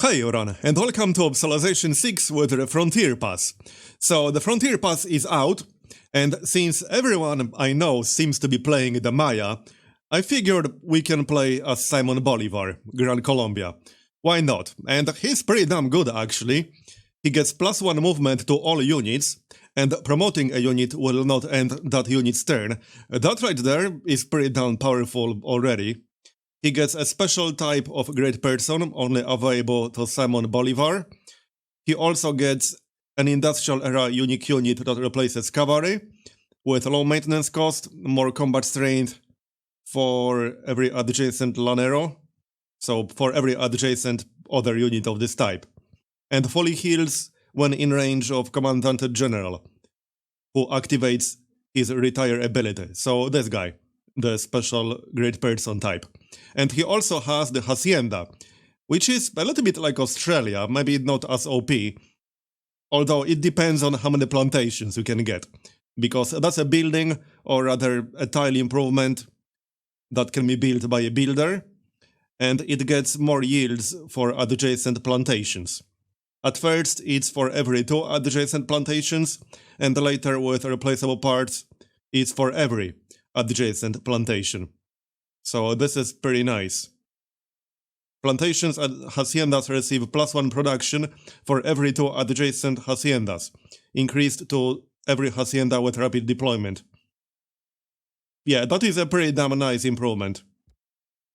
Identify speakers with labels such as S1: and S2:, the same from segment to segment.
S1: Hi Oran, and welcome to Civilization 6 with the Frontier Pass. So the Frontier Pass is out, and since everyone I know seems to be playing the Maya, I figured we can play as Simon Bolivar, Gran Colombia. Why not? And he's pretty damn good actually. He gets +1 movement to all units, and promoting a unit will not end that unit's turn. That right there is pretty damn powerful already. He gets a special type of great person, only available to Simon Bolivar. He also gets an industrial era unique unit that replaces cavalry, with low maintenance cost, more combat strength for every adjacent Lanero, so for every adjacent other unit of this type, and fully heals when in range of Commandant General, who activates his retire ability, so this guy, the special great person type. And he also has the Hacienda, which is a little bit like Australia, maybe not as OP, although it depends on how many plantations you can get, because that's a building, or rather a tile improvement, that can be built by a builder, and it gets more yields for adjacent plantations. At first it's for every 2 adjacent plantations, and later with replaceable parts it's for every adjacent plantation. So this is pretty nice. Plantations and haciendas receive +1 production for every 2 adjacent haciendas, increased to every hacienda with rapid deployment. Yeah, that is a pretty damn nice improvement.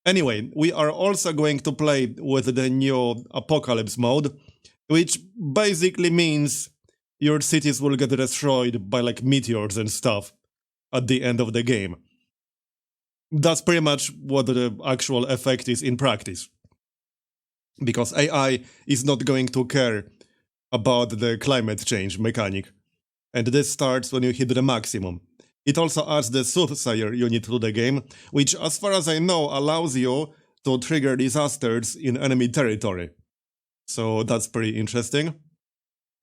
S1: Anyway, we are also going to play with the new Apocalypse mode, which basically means your cities will get destroyed by like meteors and stuff at the end of the game. That's pretty much what the actual effect is in practice. Because AI is not going to care about the climate change mechanic. And this starts when you hit the maximum. It also adds the Soothsayer unit to the game, which as far as I know allows you to trigger disasters in enemy territory. So that's pretty interesting.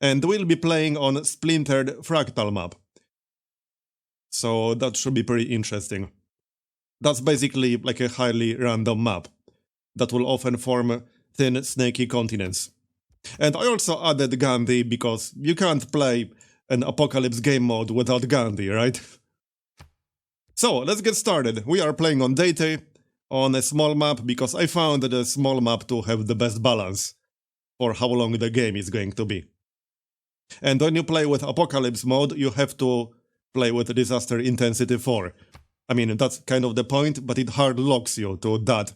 S1: And we'll be playing on splintered fractal map. So that should be pretty interesting. That's basically like a highly random map that will often form thin, snaky continents. And I also added Gandhi because you can't play an Apocalypse game mode without Gandhi, right? So, let's get started. We are playing on Deity, on a small map, because I found the small map to have the best balance for how long the game is going to be. And when you play with Apocalypse mode, you have to play with Disaster Intensity 4. I mean, that's kind of the point, but it hard locks you to that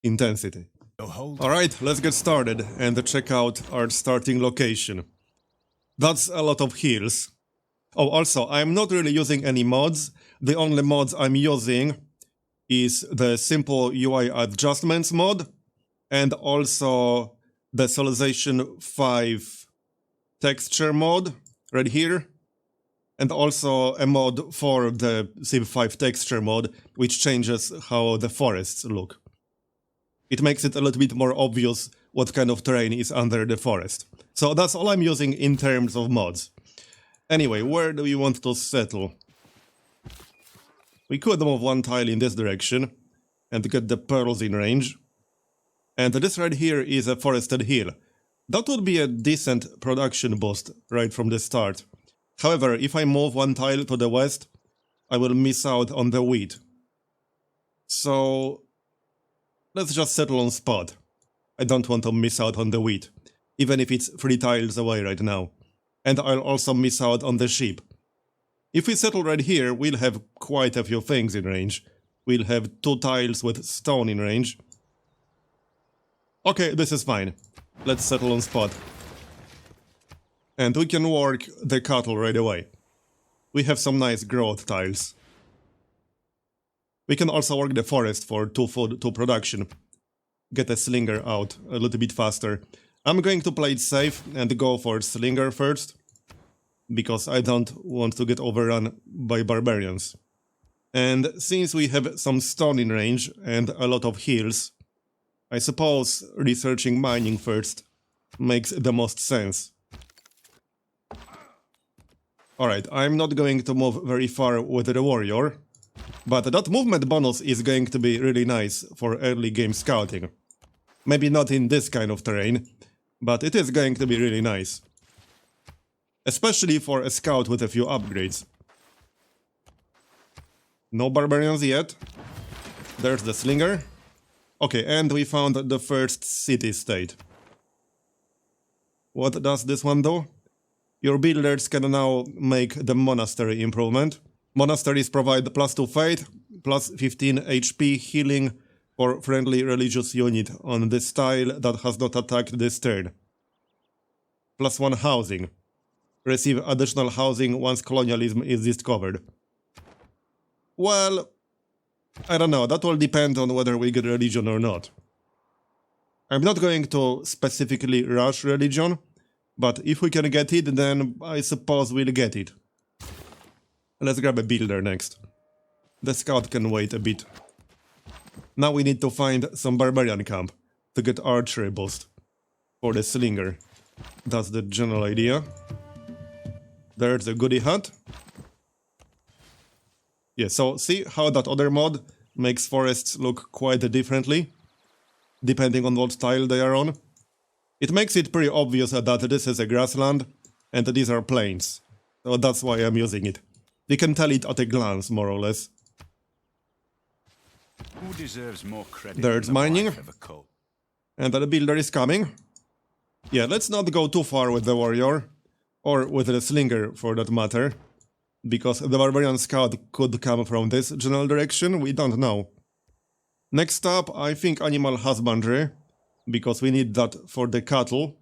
S1: intensity. Alright, let's get started and check out our starting location. That's a lot of heals. Oh, also, I'm not really using any mods. The only mods I'm using is the simple UI adjustments mod, and also the Civilization 5 texture mod, right here. And also a mod for the Civ 5 texture mod, which changes how the forests look. It makes it a little bit more obvious what kind of terrain is under the forest. So that's all I'm using in terms of mods. Anyway, where do we want to settle? We could move 1 tile in this direction and get the pearls in range. And this right here is a forested hill. That would be a decent production boost right from the start. However, if I move 1 tile to the west, I will miss out on the wheat. So let's just settle on spot. I don't want to miss out on the wheat, even if it's 3 tiles away right now. And I'll also miss out on the sheep. If we settle right here, we'll have quite a few things in range. We'll have 2 tiles with stone in range. Okay, this is fine. Let's settle on spot. And we can work the cattle right away. We have some nice growth tiles. We can also work the forest for 2 food, 2 production. Get a slinger out a little bit faster. I'm going to play it safe and go for slinger first, because I don't want to get overrun by barbarians. And since we have some stone in range and a lot of heals, I suppose researching mining first makes the most sense. Alright, I'm not going to move very far with the warrior, but that movement bonus is going to be really nice for early game scouting. Maybe not in this kind of terrain, but it is going to be really nice. Especially for a scout with a few upgrades. No barbarians yet. There's the slinger. Okay, and we found the first city-state. What does this one do? Your builders can now make the monastery improvement. Monasteries provide +2 faith, +15 HP healing for friendly religious unit on this tile that has not attacked this turn. +1 housing. Receive additional housing once colonialism is discovered. Well, I don't know, that will depend on whether we get religion or not. I'm not going to specifically rush religion, but if we can get it, then I suppose we'll get it. Let's grab a builder next. The scout can wait a bit. Now we need to find some barbarian camp to get archery boost for the slinger. That's the general idea. There's a goodie hut. Yeah, so see how that other mod makes forests look quite differently, depending on what tile they are on. It makes it pretty obvious that this is a grassland and these are plains, so that's why I'm using it. You can tell it at a glance, more or less.
S2: Who deserves more credit?
S1: There's mining, and the builder is coming. Yeah, let's not go too far with the warrior, or with the slinger for that matter, because the barbarian scout could come from this general direction, we don't know. Next up, I think animal husbandry, because we need that for the cattle,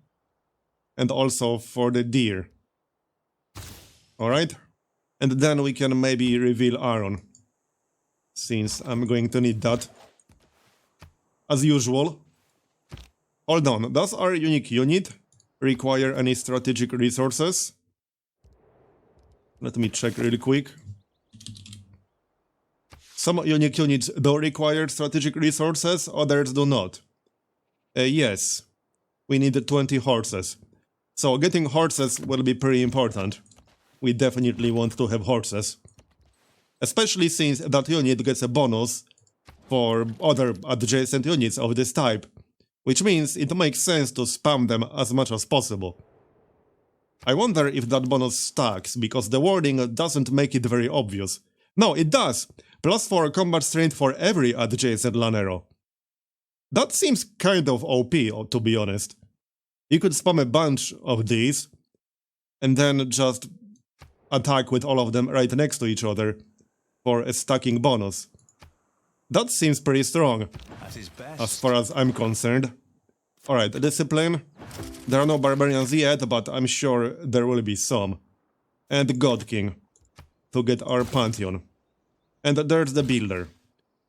S1: and also for the deer. Alright? And then we can maybe reveal iron, since I'm going to need that. As usual. Hold on, does our unique unit require any strategic resources? Let me check really quick. Some unique units do require strategic resources, others do not. Yes, we need 20 horses. So getting horses will be pretty important. We definitely want to have horses. Especially since that unit gets a bonus for other adjacent units of this type. Which means it makes sense to spam them as much as possible. I wonder if that bonus stacks, because the wording doesn't make it very obvious. No, it does! +4 combat strength for every adjacent Lanero. That seems kind of OP, to be honest. You could spam a bunch of these, and then just attack with all of them right next to each other for a stacking bonus. That seems pretty strong, as far as I'm concerned. Alright, discipline. There are no barbarians yet, but I'm sure there will be some. And God King, to get our pantheon. And there's the builder.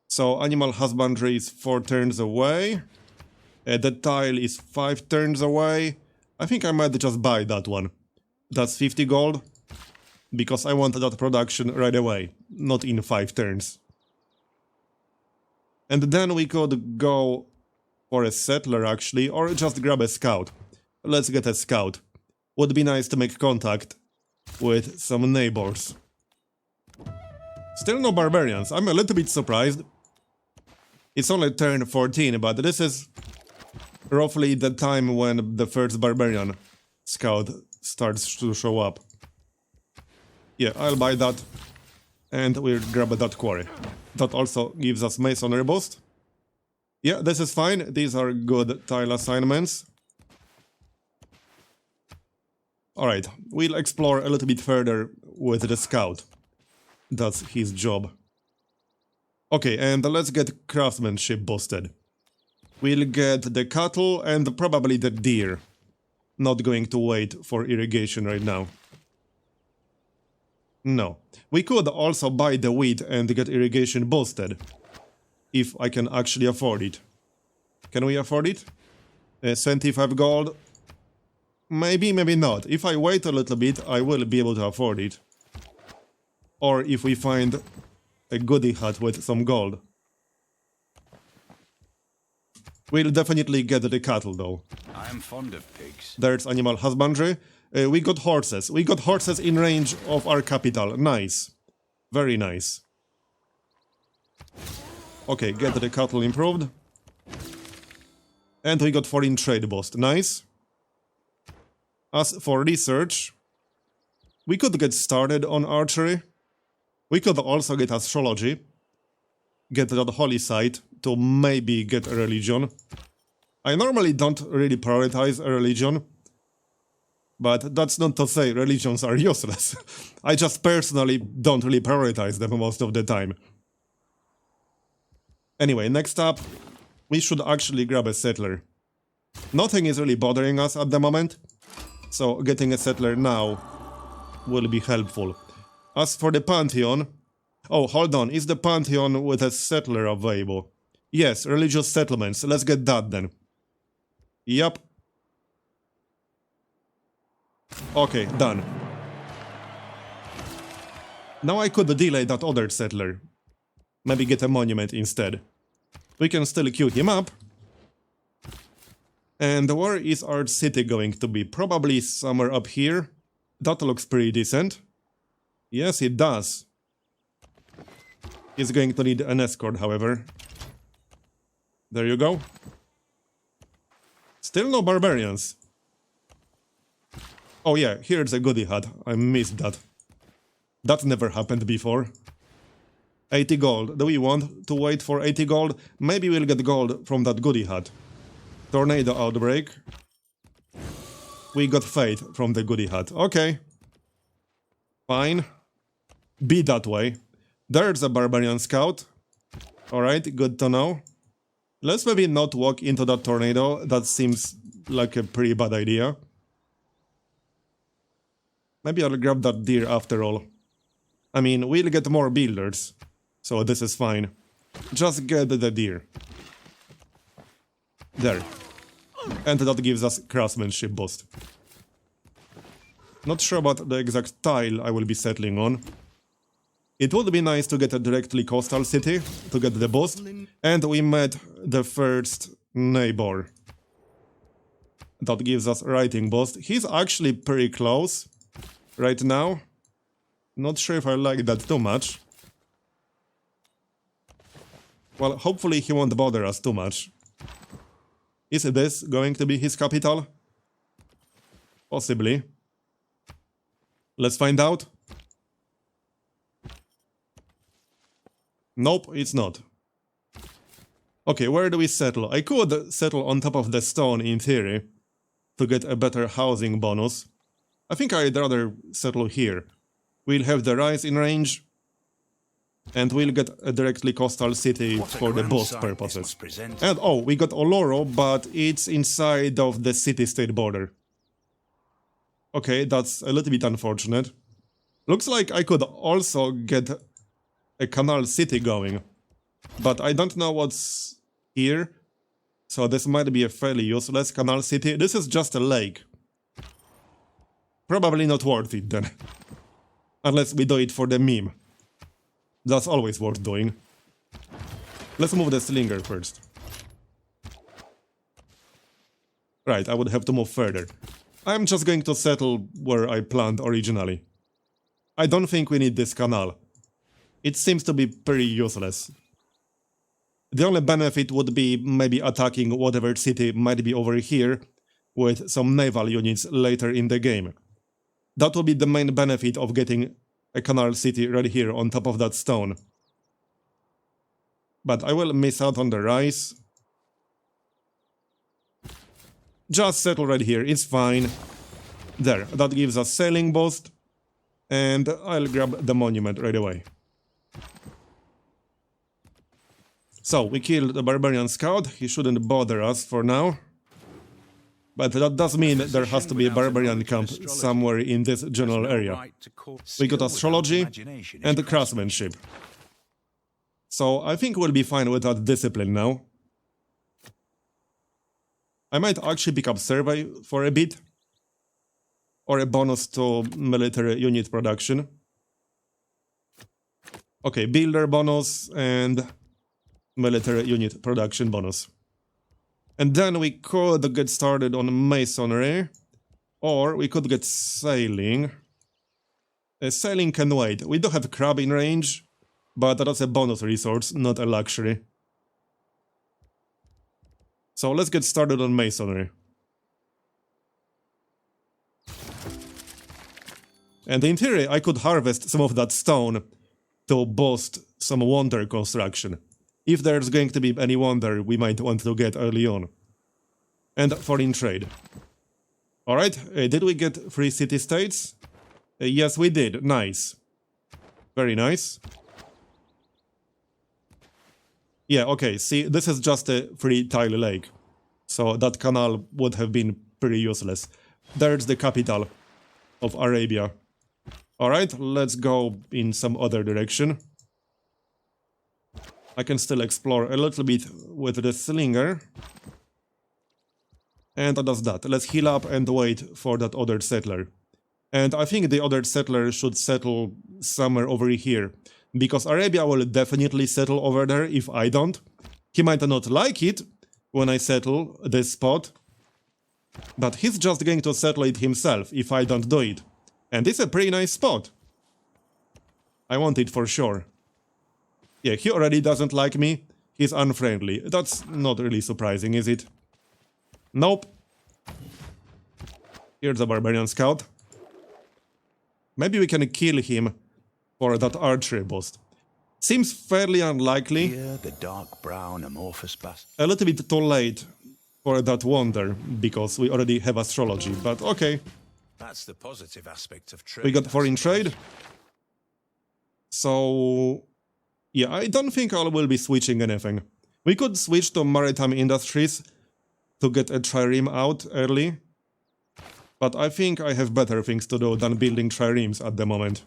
S1: So animal husbandry is 4 turns away. The tile is 5 turns away. I think I might just buy that one. That's 50 gold. Because I want that production right away, not in 5 turns. And then we could go for a settler actually, or just grab a scout. Let's get a scout. Would be nice to make contact with some neighbors. Still no barbarians. I'm a little bit surprised. It's only turn 14, but this is roughly the time when the first barbarian scout starts to show up. Yeah, I'll buy that. And we'll grab that quarry. That also gives us masonry boost. Yeah, this is fine. These are good tile assignments. Alright, we'll explore a little bit further with the scout. That's his job. Okay, and let's get craftsmanship boosted. We'll get the cattle and probably the deer. Not going to wait for irrigation right now. No. We could also buy the wheat and get irrigation boosted. If I can actually afford it. Can we afford it? 75 gold? Maybe, maybe not. If I wait a little bit, I will be able to afford it. Or if we find a goodie hut with some gold. We'll definitely get the cattle though.
S2: I am fond of pigs.
S1: There's animal husbandry. We got horses. We got horses in range of our capital. Nice. Very nice. Okay, get the cattle improved. And we got foreign trade boost. Nice. As for research, we could get started on archery. We could also get astrology. Get that holy site to maybe get a religion. I normally don't really prioritize a religion. But that's not to say religions are useless. I just personally don't really prioritize them most of the time. Anyway, next up, we should actually grab a settler. Nothing is really bothering us at the moment, so getting a settler now will be helpful. As for the Pantheon... Oh, hold on, is the Pantheon with a settler available? Yes, religious settlements, let's get that then. Yup. Okay, done. Now I could delay that other settler. Maybe get a monument instead. We can still queue him up. And where is our city going to be? Probably somewhere up here. That looks pretty decent. Yes, it does. He's going to need an escort, however. There you go. Still no barbarians. Oh yeah, here's a goodie hut. I missed that. That never happened before. 80 gold. Do we want to wait for 80 gold? Maybe we'll get gold from that goodie hut. Tornado outbreak. We got faith from the goodie hut. Okay. Fine. Be that way. There's a barbarian scout. Alright, good to know. Let's maybe not walk into that tornado. That seems like a pretty bad idea. Maybe I'll grab that deer after all. I mean, we'll get more builders. So this is fine. Just get the deer. There. And that gives us craftsmanship boost. Not sure about the exact tile I will be settling on. It would be nice to get a directly coastal city to get the boost. And we met the first neighbor. That gives us writing boost. He's actually pretty close right now. Not sure if I like that too much. Well, hopefully he won't bother us too much. Is this going to be his capital? Possibly. Let's find out. Nope, it's not. Okay, where do we settle? I could settle on top of the stone in theory to get a better housing bonus. I think I'd rather settle here. We'll have the rise in range, and we'll get a directly coastal city for the boost purposes. And oh, we got Oloro, but it's inside of the city-state border. Okay, that's a little bit unfortunate. Looks like I could also get a canal city going, but I don't know what's here, so this might be a fairly useless canal city. This is just a lake. Probably not worth it then. Unless we do it for the meme. That's always worth doing. Let's move the slinger first. Right, I would have to move further. I'm just going to settle where I planned originally. I don't think we need this canal. It seems to be pretty useless. The only benefit would be maybe attacking whatever city might be over here with some naval units later in the game. That would be the main benefit of getting a canal city right here on top of that stone. But I will miss out on the rise. Just settle right here, it's fine. There, that gives us sailing boost. And I'll grab the monument right away. So, we killed the barbarian scout. He shouldn't bother us for now. But that does mean there has to be a barbarian camp somewhere in this general area. We got astrology and craftsmanship. So I think we'll be fine with that discipline now. I might actually pick up survey for a bit. Or a bonus to military unit production. Okay, builder bonus and military unit production bonus. And then we could get started on masonry, or we could get sailing. Sailing can wait. We do have crab in range, but that's a bonus resource, not a luxury. So let's get started on masonry. And in theory, I could harvest some of that stone to boost some wonder construction. If there's going to be any wonder we might want to get early on. And foreign trade. Alright, did we get 3 city-states? Yes, we did. Nice. Very nice. Yeah, okay, see, this is just a 3-tile lake. So that canal would have been pretty useless. There's the capital of Arabia. Alright, let's go in some other direction. I can still explore a little bit with the slinger. And that does that. Let's heal up and wait for that other settler. And I think the other settler should settle somewhere over here. Because Arabia will definitely settle over there if I don't. He might not like it when I settle this spot. But he's just going to settle it himself if I don't do it. And it's a pretty nice spot. I want it for sure. Yeah, he already doesn't like me. He's unfriendly. That's not really surprising, is it? Nope. Here's a barbarian scout. Maybe we can kill him for that archery boost. Seems fairly unlikely.
S2: Here, the dark brown amorphous bastard.
S1: A little bit too late for that wonder, because we already have astrology, but okay.
S2: That's the positive aspect of trade.
S1: We got foreign trade. So, yeah, I don't think I will be switching anything. We could switch to maritime industries to get a trireme out early. But I think I have better things to do than building triremes at the moment.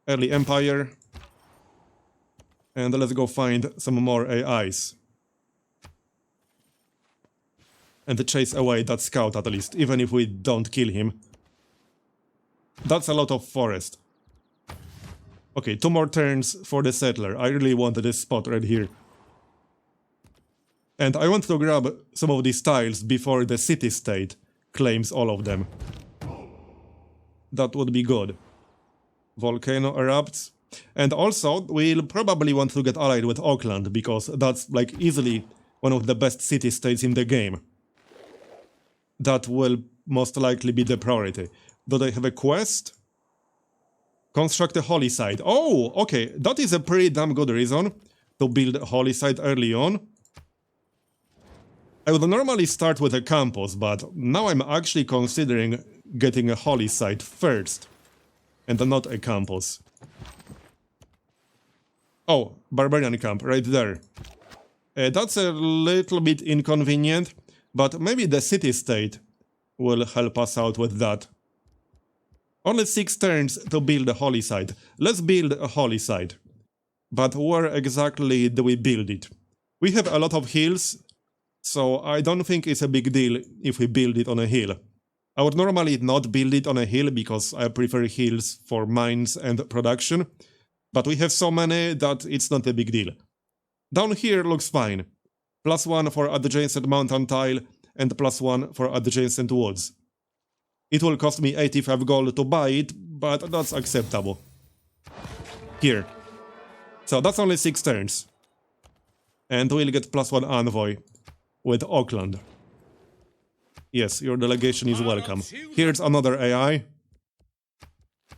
S1: Early empire. And let's go find some more AIs. And chase away that scout at least, even if we don't kill him. That's a lot of forest. Okay, 2 more turns for the settler. I really want this spot right here. And I want to grab some of these tiles before the city-state claims all of them. That would be good. Volcano erupts. And also, we'll probably want to get allied with Auckland, because that's like easily one of the best city-states in the game. That will most likely be the priority. Do they have a quest? Construct a holy site. Oh, okay, that is a pretty damn good reason to build a holy site early on. I would normally start with a campus, but now I'm actually considering getting a holy site first, and not a campus. Oh, barbarian camp, right there. That's a little bit inconvenient, but maybe the city-state will help us out with that. Only 6 turns to build a holy site. Let's build a holy site. But where exactly do we build it? We have a lot of hills, so I don't think it's a big deal if we build it on a hill. I would normally not build it on a hill because I prefer hills for mines and production, but we have so many that it's not a big deal. Down here looks fine. +1 for adjacent mountain tile and +1 for adjacent woods. It will cost me 85 gold to buy it, but that's acceptable. Here. So that's only 6 turns. And we'll get +1 envoy with Auckland. Yes, your delegation is welcome. Here's another AI.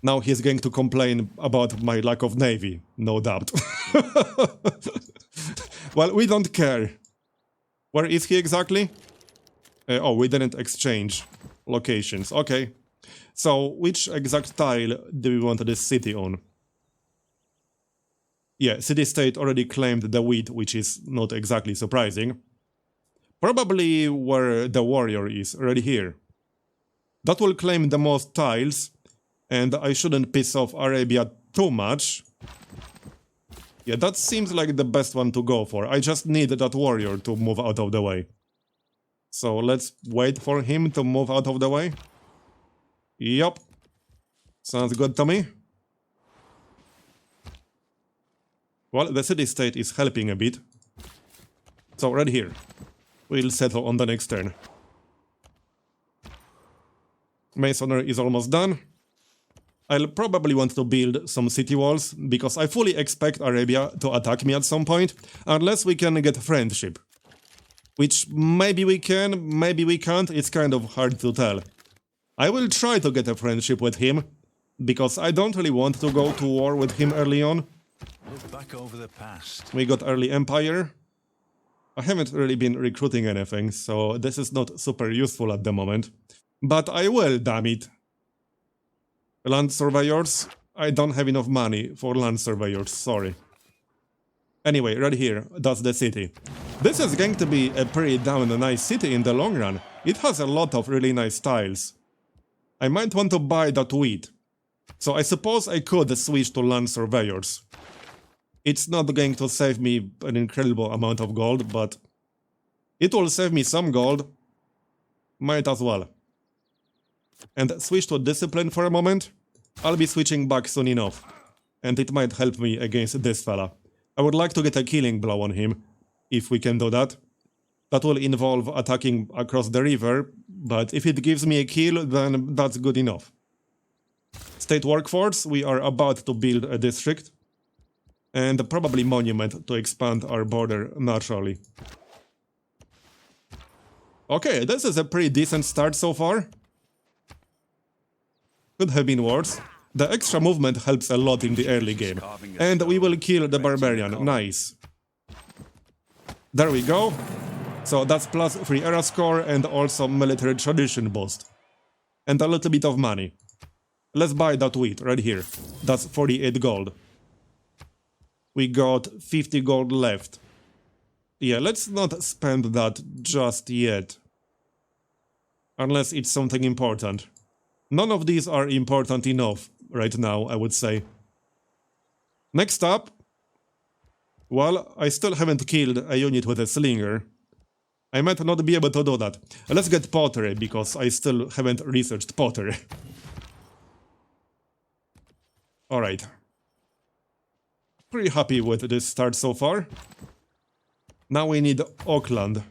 S1: Now he's going to complain about my lack of navy, no doubt. Well, we don't care. Where is he exactly? Oh, we didn't exchange locations. Okay. So, which exact tile do we want this city on? Yeah, city-state already claimed the wheat, which is not exactly surprising. Probably where the warrior is, right here. That will claim the most tiles, and I shouldn't piss off Arabia too much. Yeah, that seems like the best one to go for. I just need that warrior to move out of the way. So let's wait for him to move out of the way. Yup. Sounds good to me. Well, the city-state is helping a bit. So right here. We'll settle on the next turn. Masonry is almost done. I'll probably want to build some city walls, because I fully expect Arabia to attack me at some point, unless we can get friendship. Which maybe we can, maybe we can't, it's kind of hard to tell. I will try to get a friendship with him, because I don't really want to go to war with him early on.
S2: Look back over the past.
S1: We got early Empire. I haven't really been recruiting anything, so this is not super useful at the moment. But I will, damn it. Land surveyors? I don't have enough money for land surveyors, sorry. Anyway, right here, that's the city. This is going to be a pretty damn nice city in the long run. It has a lot of really nice tiles. I might want to buy that wheat. So I suppose I could switch to land surveyors. It's not going to save me an incredible amount of gold, but it will save me some gold. Might as well. And switch to discipline for a moment. I'll be switching back soon enough. And it might help me against this fella. I would like to get a killing blow on him, if we can do that. That will involve attacking across the river, but if it gives me a kill, then that's good enough. State workforce, we are about to build a district. And probably monument to expand our border naturally. Okay, this is a pretty decent start so far. Could have been worse. The extra movement helps a lot in the early game. And we will kill the barbarian, nice. There we go. So that's plus 3 era score and also military tradition boost. And a little bit of money. Let's buy that wheat right here. That's 48 gold. We got 50 gold left. Yeah, let's not spend that just yet. Unless it's something important. None of these are important enough right now, I would say. Next up. Well, I still haven't killed a unit with a slinger. I might not be able to do that. Let's get pottery, because I still haven't researched pottery. Alright. Pretty happy with this start so far. Now we need Auckland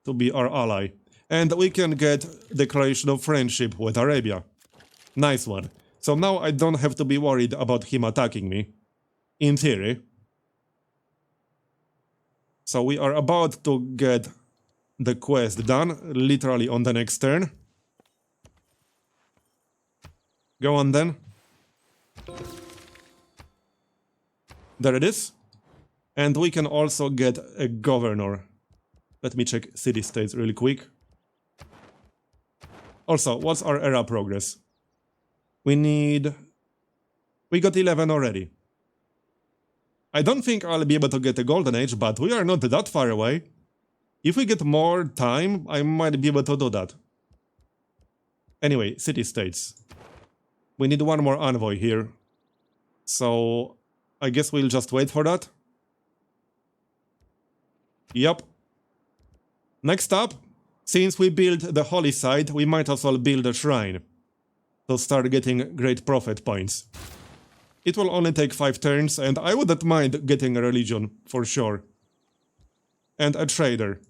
S1: to be our ally. And we can get declaration of friendship with Arabia. Nice one. So now I don't have to be worried about him attacking me. In theory. So we are about to get the quest done, literally on the next turn. Go on then. There it is. And we can also get a governor. Let me check city-states really quick. Also, what's our era progress? We got 11 already. I don't think I'll be able to get a golden age, but we are not that far away. If we get more time, I might be able to do that. Anyway, city-states. We need one more envoy here. So, I guess we'll just wait for that. Yup. Next up, since we built the holy site, we might as well build a shrine. To start getting great profit points. It will only take 5 turns, and I wouldn't mind getting a religion, for sure. And a trader.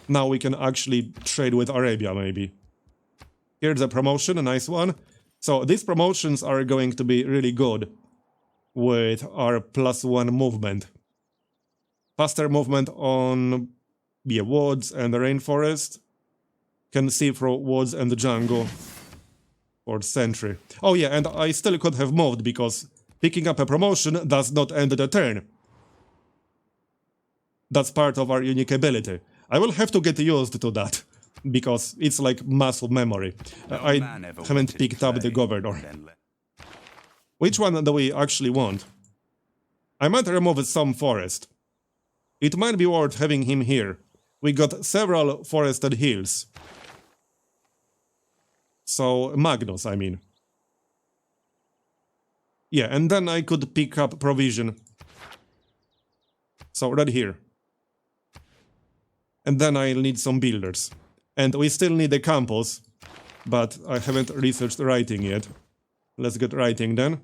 S1: Now we can actually trade with Arabia, maybe. Here's a promotion, a nice one. So these promotions are going to be really good with our +1 movement. Faster movement on woods and the rainforest. Can see through woods and the jungle. For sentry. Oh yeah, and I still could have moved because picking up a promotion does not end the turn. That's part of our unique ability. I will have to get used to that, because it's like muscle memory. I haven't picked up the governor. Which one do we actually want? I might remove some forest. It might be worth having him here. We got several forested hills. So, Magnus, I mean. Yeah, and then I could pick up provision. So, right here. And then I'll need some builders. And we still need a campus, but I haven't researched writing yet. Let's get writing then.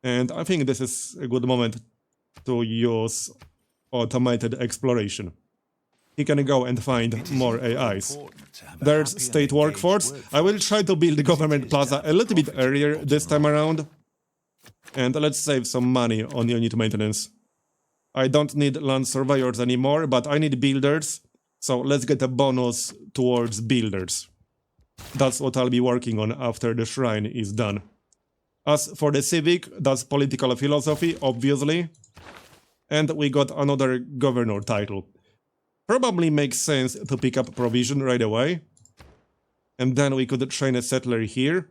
S1: And I think this is a good moment to use automated exploration. He can go and find more AIs. There's state workforce. I will try to build the government plaza a little bit earlier this time around. And let's save some money on unit maintenance. I don't need land surveyors anymore, but I need builders. So let's get a bonus towards builders. That's what I'll be working on after the shrine is done. As for the civic, that's political philosophy, obviously. And we got another governor title. Probably makes sense to pick up provision right away. And then we could train a settler here.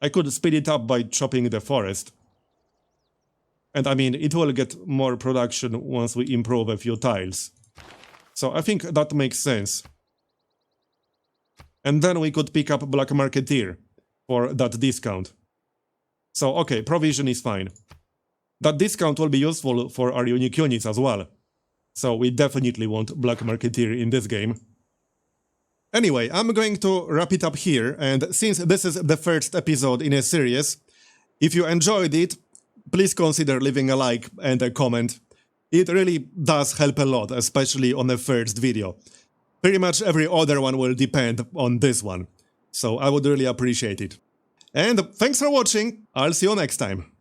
S1: I could speed it up by chopping the forest. And I mean, it will get more production once we improve a few tiles. So I think that makes sense. And then we could pick up Black Marketeer for that discount. So okay, provision is fine. That discount will be useful for our unique units as well. So we definitely want Black Marketeer in this game. Anyway, I'm going to wrap it up here, and since this is the first episode in a series, if you enjoyed it, please consider leaving a like and a comment. It really does help a lot, especially on the first video. Pretty much every other one will depend on this one, so I would really appreciate it. And thanks for watching, I'll see you next time.